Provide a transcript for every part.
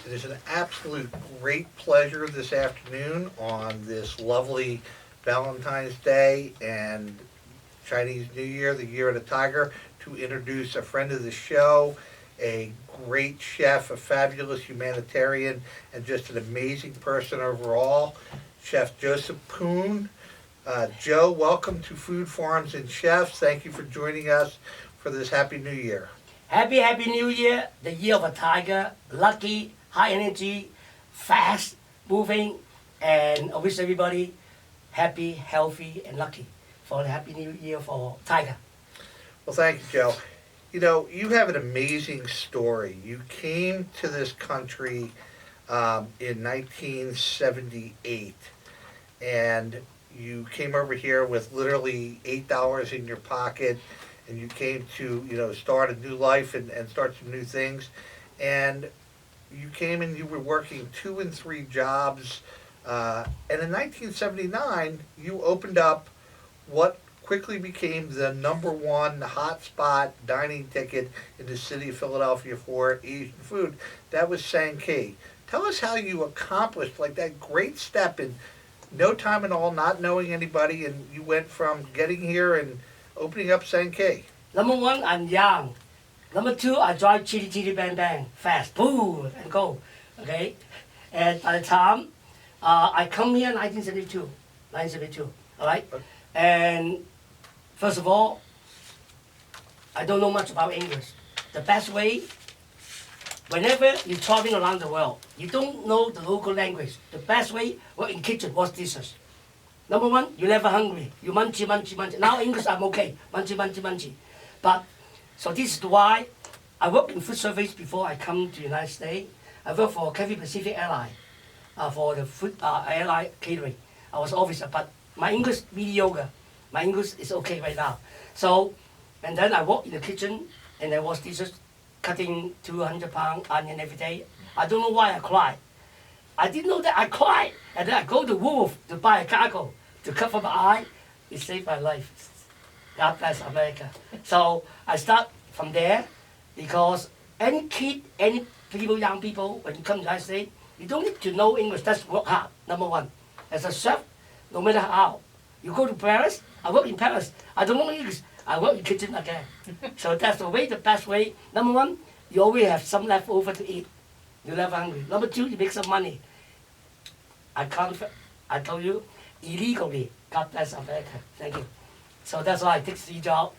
It is an absolute great pleasure this afternoon on this lovely Valentine's Day and Chinese New Year, the Year of the Tiger, to introduce a friend of the show, a great chef, a fabulous humanitarian, and just an amazing person overall, Chef Joseph Poon. Joe, welcome to Food Farms and Chefs. Thank you for joining us for this Happy New Year. Happy New Year, the year of a tiger, lucky, high energy, fast moving, and I wish everybody happy, healthy, and lucky for the Happy New Year for tiger. Well, thank you, Joe. You know, you have an amazing story. You came to this country in 1978, and you came over here with literally $8 in your pocket, and you came to, start a new life and start some new things. And you came and you were working 2 and 3 jobs. And in 1979, you opened up what quickly became the #1 hotspot dining ticket in the city of Philadelphia for Asian food. That was Sankei. Tell us how you accomplished like that great step in no time at all, not knowing anybody, and you went from getting here and opening up Sankei. #1, I'm young. #2, I drive chitty bang bang, fast, boom, and go. Okay? And by the time I come here in 1972, all right? And first of all, I don't know much about English. The best way, whenever you're traveling around the world, you don't know the local language. The best way, work in kitchen, wash dishes. #1, you're never hungry. You munchy. Now English, I'm okay. Munchy. But, so this is why I worked in food service before I come to the United States. I worked for Cathay Pacific Airline, for the food airline catering. I was officer, but my English mediocre. My English is okay right now. So, and then I work in the kitchen, and I wash dishes, cutting 200-pound onion every day. I don't know why I cried. I didn't know that I cried. And then I go to Wolf to buy a cargo to cover my eye. It saved my life. God bless America. So I start from there because any kid, any people, young people, when you come to the United States, you don't need to know English. Just work hard, #1. As a chef, no matter how. You go to Paris, I work in Paris. I don't know English. I work in kitchen again. So that's the way, the best way. #1, you always have some left over to eat. You're never hungry. #2, you make some money. I told you, illegally. God bless America. Thank you. So that's why I take 3 jobs.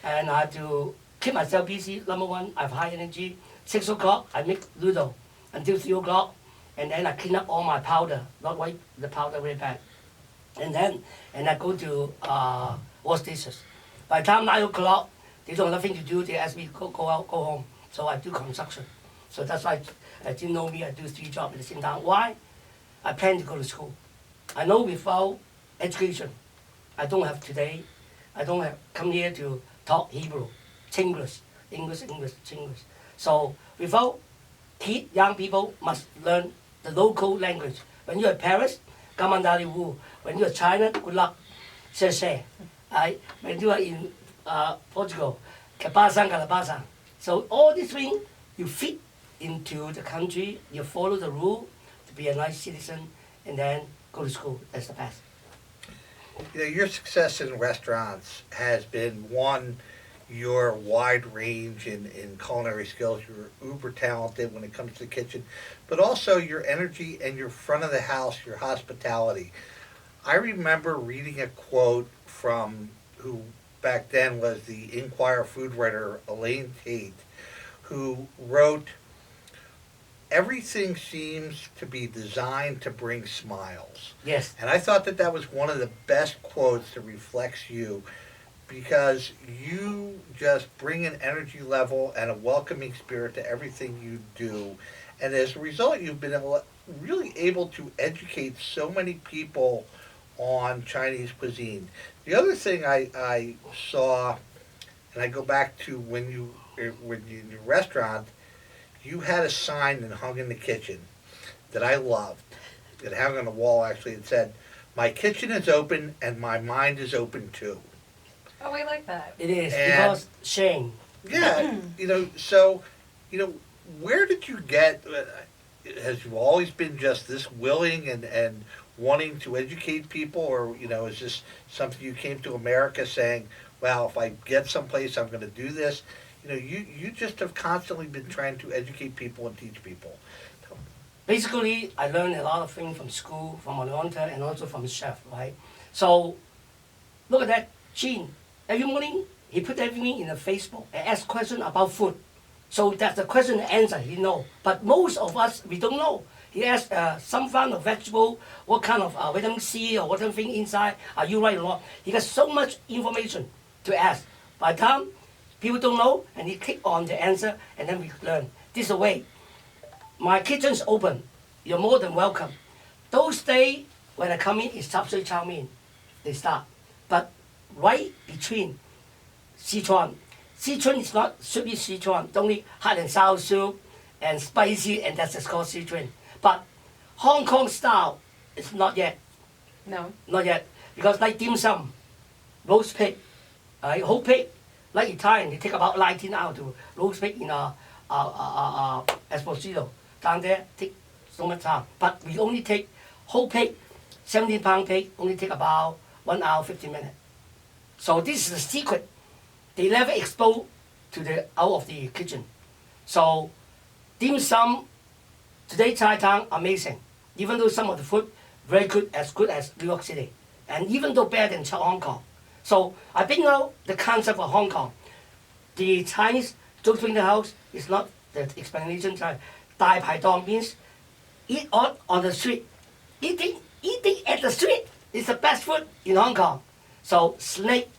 And I have to keep myself busy. #1, I have high energy. 6 o'clock, I make noodle until 3 o'clock. And then I clean up all my powder, not wipe the powder very bad. And I go to wash dishes. By the time 9 o'clock, they don't have nothing to do. They ask me to go out, go home. So I do construction. So that's why, as you know me, I do 3 jobs at the same time. Why? I plan to go to school. I know without education, I don't have today. I don't have come here to talk Hebrew, Chinglish, English. So without young people must learn the local language. When you're in Paris, Gamandali Wu. When you're in China, good luck, se. When you are in Portugal, Calabasang. So all these things, you fit into the country, you follow the rule to be a nice citizen, and then go to school. That's the best. Your success in restaurants has been, one, your wide range in culinary skills. You're uber talented when it comes to the kitchen, but also your energy and your front of the house, your hospitality. I remember reading a quote from who back then was the Inquirer food writer, Elaine Tate, who wrote, "Everything seems to be designed to bring smiles." Yes. And I thought that was one of the best quotes that reflects you, because you just bring an energy level and a welcoming spirit to everything you do. And as a result, you've been really able to educate so many people on Chinese cuisine. The other thing I saw, and I go back to when you in your restaurant, you had a sign that hung in the kitchen that I loved. It hung on the wall, actually. It said, "My kitchen is open and my mind is open too." Oh, we like that. It is, And- because shame. Yeah, so, where did you get, has you always been just this willing and wanting to educate people, or is this something you came to America saying, well, if I get someplace, I'm going to do this? You just have constantly been trying to educate people and teach people. Basically, I learned a lot of things from school, from Atlanta, and also from chef, right? So, look at that, Gene. Every morning, he put everything in a Facebook and ask questions about food. So that's the question and answer, he know. But most of us, we don't know. He asked some kind of vegetable, what kind of vitamin C or what thing inside, are you right or wrong? He got so much information to ask. By the time people don't know, and he click on the answer, and then we learn. This is the way. My kitchen's open. You're more than welcome. Those days when I come in, it's chop suey chow mein. They start. But right between Sichuan. Sichuan is not should be Sichuan. Only hot and sour soup and spicy, and that's just called Sichuan. But Hong Kong style is not yet. No. Not yet. Because like dim sum, roast pig, whole pig, like Italian, they take about 19 hours to roast pig in a Esposito. Down there, take so much time. But we only take whole pig, 17-pound pig, only take about 1 hour, 15 minutes. So this is the secret. They never expose to the out of the kitchen. So dim sum, today Chinatown, amazing. Even though some of the food very good as New York City. And even though better than Hong Kong. So I bring out the concept of Hong Kong. The Chinese Joe in the house is not the explanation. 大排檔 means eat on the street. Eating at the street is the best food in Hong Kong. So snake.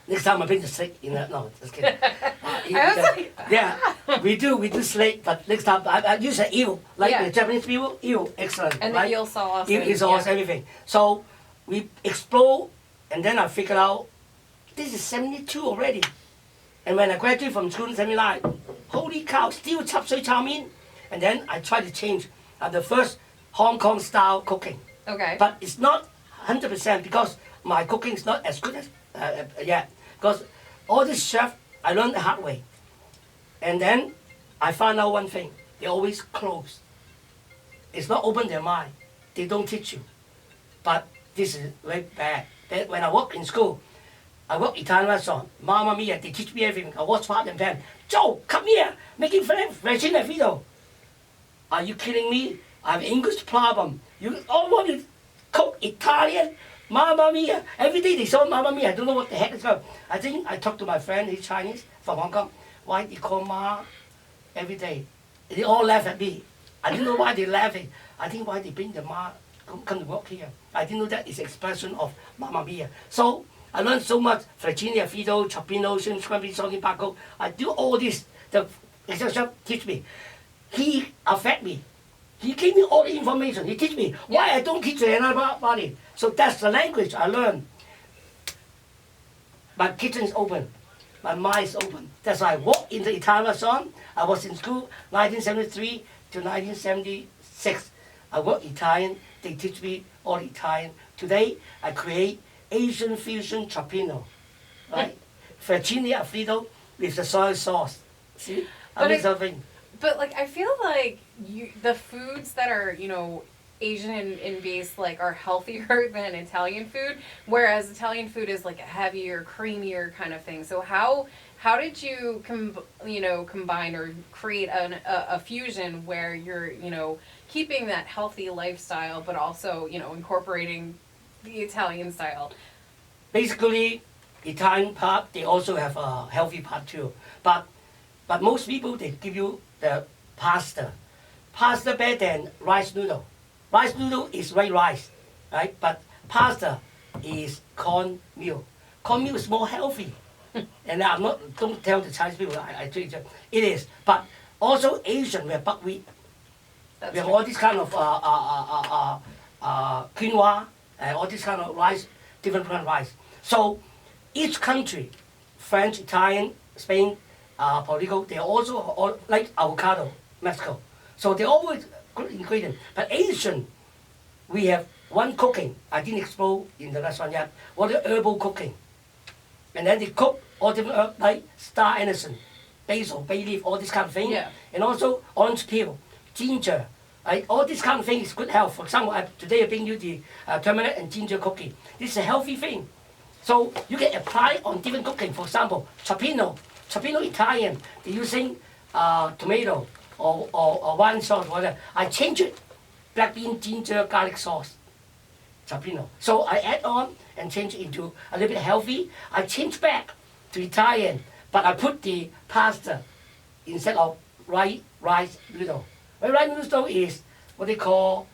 Next time I bring the snake in the, no, just kidding. Yeah, we do snake, but next time I use an eel, like the Japanese people, eel, excellent. And right? the eel sauce. Eel sauce, everything. So we explore, and then I figured out, this is 72 already. And when I graduated from school in 79, holy cow, still chop suey chow mein. And then I tried to change the first Hong Kong style cooking. Okay. But it's not 100% because my cooking is not as good as yet. Because all this chef, I learned the hard way. And then I found out one thing. They always close. It's not open their mind. They don't teach you. But this is very bad. Then when I work in school, I work Italian restaurant. Mamma mia, they teach me everything. I watch part and pan. Joe, come here, making Frenchina video. Are you kidding me? I have English problem. You all want to cook Italian? Mamma mia. Every day they saw Mamma mia. I don't know what the heck is going on. I think I talked to my friend, he's Chinese, from Hong Kong. Why they call Ma every day? They all laugh at me. I didn't know why they're laughing. I think why they bring the Ma come to work here. I didn't know that is expression of Mamma mia. So I learned so much. Virginia Fido, Chopino, Scrumpy, Soggy Paco. I do all this. The chef teach me. He affect me. He gave me all the information. He teach me why I don't teach anybody. So that's the language I learned. My kitchen is open. My mind is open. That's why I walked in the Italian restaurant. I was in school 1973 to 1976. I work Italian. They teach me all Italian. Today I create Asian fusion chopino, right? Virginia Alfredo with the soy sauce. See, I make something. But like I feel like the foods that are Asian in base like are healthier than Italian food, whereas Italian food is like a heavier, creamier kind of thing. So how did you combine or create a fusion where you're keeping that healthy lifestyle but also incorporating the Italian style? Basically, Italian part they also have a healthy part too, but most people they give you the pasta better than rice noodle. Rice noodle is white rice, right? But pasta is cornmeal. Cornmeal is more healthy. And don't tell the Chinese people I treat them. It is. But also Asian, we have buckwheat. We have all this kind of quinoa, all this kind of rice, different kind of rice. So each country, French, Italian, Spain, Puerto Rico, they also all, like avocado, Mexico. So they always good ingredient. But Asian, we have one cooking. I didn't explore in the restaurant yet. What is herbal cooking? And then they cook all different like star anise, basil, bay leaf, all this kind of thing. Yeah. And also orange peel. ginger. Right? All this kind of thing is good health. For example, today I bring you the turmeric and ginger cookie. This is a healthy thing. So you can apply on different cooking. For example, Chapino Italian, they're using tomato or wine sauce, whatever. I change it, black bean, ginger, garlic sauce, Chapino. So I add on and change it into a little bit healthy. I change back to Italian, but I put the pasta instead of rice noodle. Rice noodle is what they call,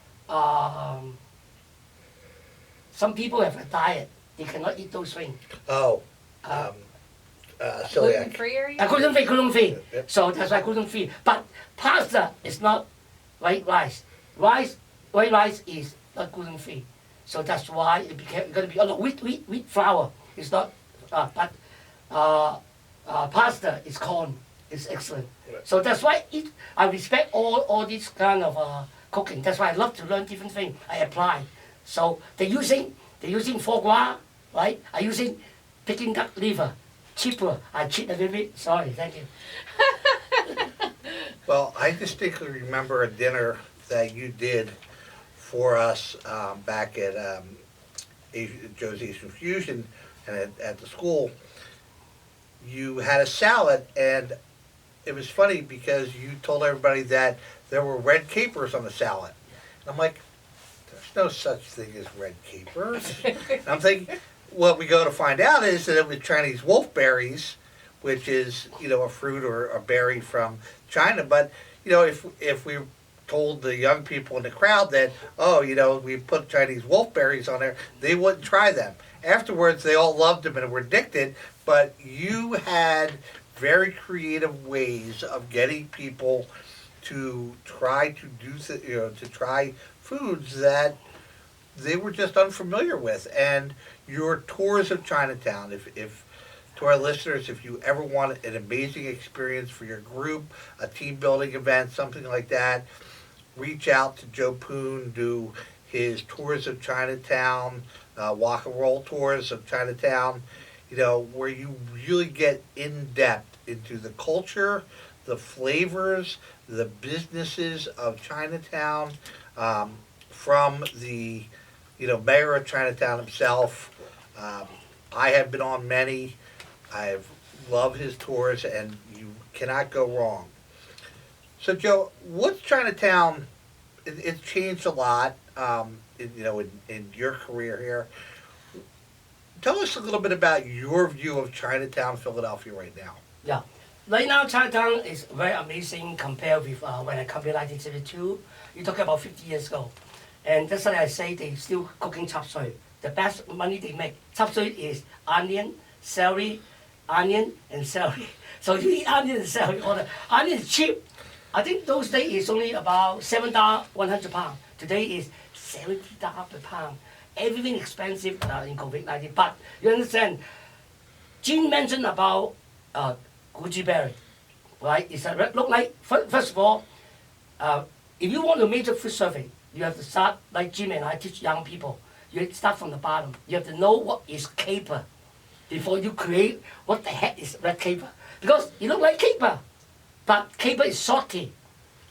some people have a diet. They cannot eat those things. Oh, Gluten celiac. free, are you? Gluten free. Yep. So that's why gluten free. But pasta is not white rice. White rice is not gluten free. So that's why it became going to be wheat flour. It's not, but pasta is corn. It's excellent. Right. So that's why I respect all these kind of cooking. That's why I love to learn different things. I apply. So they're using foie gras, right? I'm using Peking duck liver, cheaper. I cheat a little bit. Sorry, thank you. Well, I distinctly remember a dinner that you did for us back at Joe's Asian Fusion and at the school. You had a salad, and it was funny because you told everybody that there were red capers on the salad. And I'm like, there's no such thing as red capers. And I'm thinking, what we go to find out is that it was Chinese wolfberries, which is, a fruit or a berry from China. But, if we told the young people in the crowd that, we put Chinese wolfberries on there, they wouldn't try them. Afterwards, they all loved them and were addicted, but you had very creative ways of getting people to try to to try foods that they were just unfamiliar with. And your tours of Chinatown, if to our listeners, if you ever want an amazing experience for your group, a team building event, something like that, reach out to Joe Poon, do his tours of Chinatown, walk and roll tours of Chinatown, where you really get in depth into the culture, the flavors, the businesses of Chinatown, from the mayor of Chinatown himself. I have been on many. I've loved his tours, and you cannot go wrong. So, Joe, what's Chinatown? It's changed a lot, in your career here. Tell us a little bit about your view of Chinatown, Philadelphia, right now. Yeah. Right now, Chinatown is very amazing compared with when I come here in 1972. You're talking about 50 years ago. And that's why I say they still cooking chop suey. The best money they make. Chop suey is onion, celery, onion, and celery. So you eat onion and celery. Or the onion is cheap. I think those days is only about $7 100 pounds. Today is $70 per pound. Everything expensive in COVID-19. But you understand, Jean mentioned about Goji Berry, right? It's look like, first of all, if you want to major food survey, you have to start, like Jim and I teach young people, you start from the bottom. You have to know what is caper before you create what the heck is red caper. Because it look like caper, but caper is salty,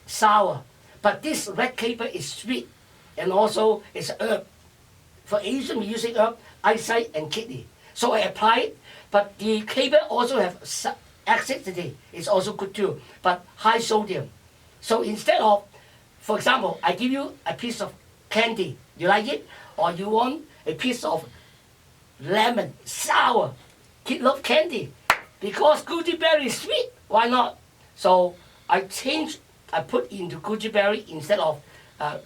sour. But this red caper is sweet, and also it's herb. For Asian, we're using herb, eyesight, and kidney. So I apply it, but the caper also have acidity. It's also good too, but high sodium. So instead of, for example, I give you a piece of candy. You like it? Or you want a piece of lemon, sour. Kids love candy. Because Goji Berry is sweet, why not? So I put into Goji Berry instead of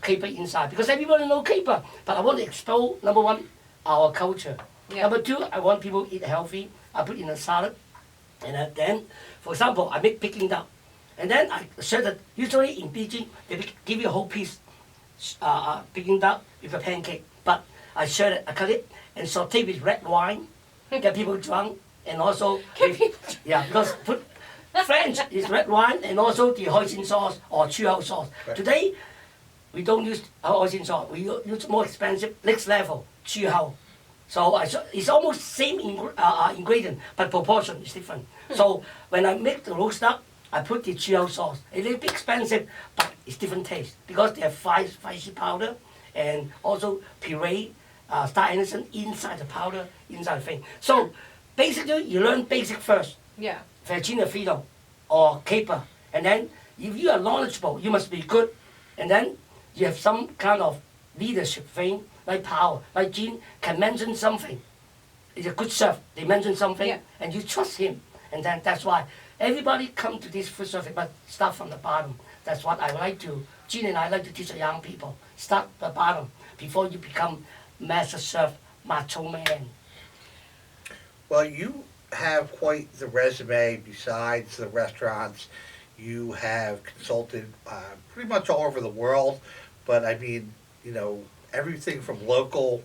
caper inside. Because everybody know caper. But I want to expose, number one, our culture. Yeah. Number two, I want people to eat healthy. I put in a salad. And then, for example, I make Peking duck. And then I serve it. Usually in Beijing, they give you a whole piece Peking duck with a pancake. But I serve it, I cut it, and saute with red wine, get people drunk, and also, because French is red wine, and also the hoisin sauce or chuao sauce. Right. Today, we don't use hoisin sauce. We use more expensive, next level, chuao. So it's almost same ingredient, but proportion is different. So when I make the roast duck, I put the chili sauce. A little bit expensive, but it's different taste because they have spicy powder and also puree, star anise inside the powder, inside the thing. So basically, you learn basic first, Yeah. fettuccine alfredo or caper, and then if you are knowledgeable, you must be good, and then you have some kind of leadership thing, like power, like Gene can mention something. He's a good chef. They mention something, Yeah. and you trust him, and then that's why everybody come to this food service, but start from the bottom. That's what I like to. Gene and I like to teach the young people. Start the bottom before you become master chef, macho man. Well, you have quite the resume besides the restaurants. You have consulted pretty much all over the world, but I mean, everything from local.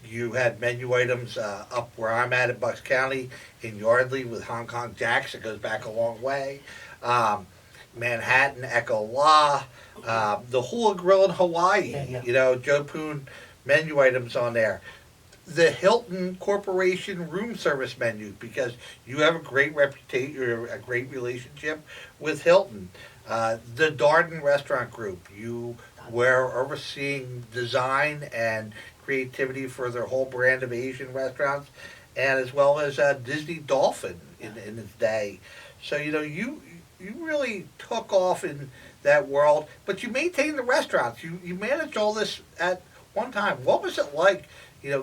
You had menu items up where I'm at in Bucks County in Yardley with Hong Kong Jacks. It goes back a long way. Manhattan, Echo La, the Hula Grill in Hawaii. Yeah. Joe Poon menu items on there. The Hilton Corporation room service menu because you have a great reputation or a great relationship with Hilton. The Darden Restaurant Group. You were overseeing design and creativity for their whole brand of Asian restaurants, and as well as Disney Dolphin in its day. So you really took off in that world, but you maintained the restaurants. You managed all this at one time. What was it like,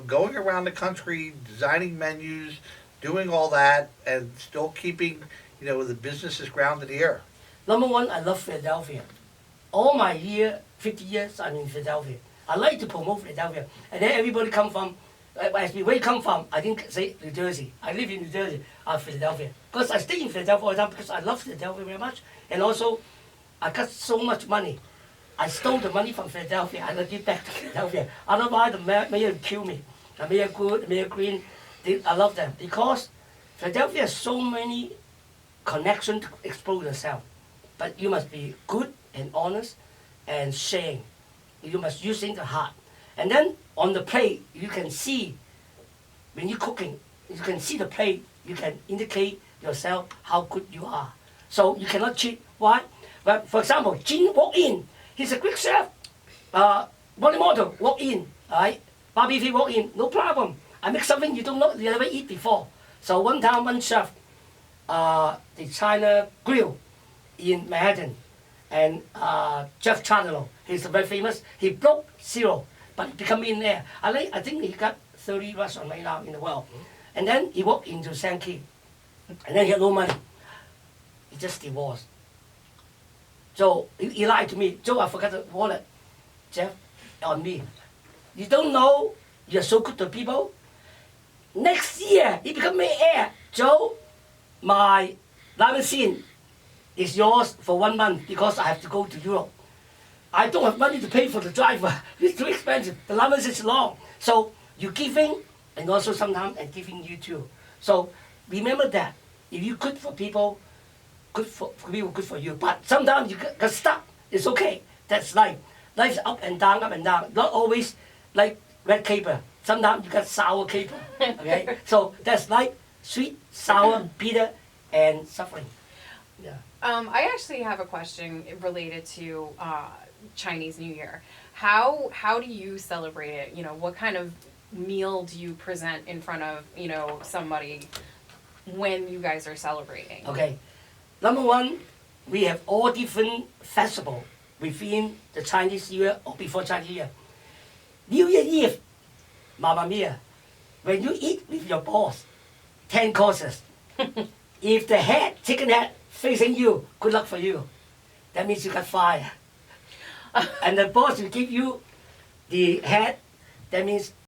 going around the country, designing menus, doing all that, and still keeping, the businesses grounded here? Number one, I love Philadelphia. All my 50 years, I'm in Philadelphia. I like to promote Philadelphia. And then everybody come from, where you come from, I didn't say New Jersey. I live in New Jersey, Philadelphia. Because I stay in Philadelphia all the time because I love Philadelphia very much. And also, I got so much money. I stole the money from Philadelphia. I give back to Philadelphia. Otherwise, the mayor would kill me. The Mayor Good, the Mayor Green, I love them. Because Philadelphia has so many connections to explore yourself. But you must be good and honest and sharing. You must using the heart. And then on the plate, you can see, when you're cooking, you can see the plate, you can indicate yourself how good you are. So you cannot cheat. Why? But for example, Gene walk in, he's a quick chef. Body model walk in, all right? Barbie walk in, no problem. I make something you don't know, you never eat before. So one time, one chef, the China Grill in Manhattan, and Jeff Chatterlow, he's very famous. He broke zero, but he become millionaire. I think he got 30 restaurants right now in the world. And then he walked into Sankey, and then he had no money. He just divorced. So he lied to me. Joe, I forgot the wallet. Jeff, on me. You don't know you're so good to people? Next year, he become millionaire. Joe, my diamond scene is yours for 1 month because I have to go to Europe. I don't have money to pay for the driver. It's too expensive. The lines is long. So you're giving and also sometimes and giving you too. So remember that. If you good for people, good for people, good for you. But sometimes you get stuck. It's okay. That's life. Life's up and down, up and down. Not always like red caper. Sometimes you got sour caper. Okay? So that's life. Sweet, sour, bitter, and suffering. Yeah. I actually have a question related to Chinese New Year. How do you celebrate it? What kind of meal do you present in front of somebody when you guys are celebrating? Okay. Number one, we have all different festivals within the Chinese New Year or before Chinese New Year. New Year Eve, Mamma Mia, when you eat with your boss, 10 courses. If the chicken head facing you, good luck for you. That means you got fired. And the boss will give you the head, that means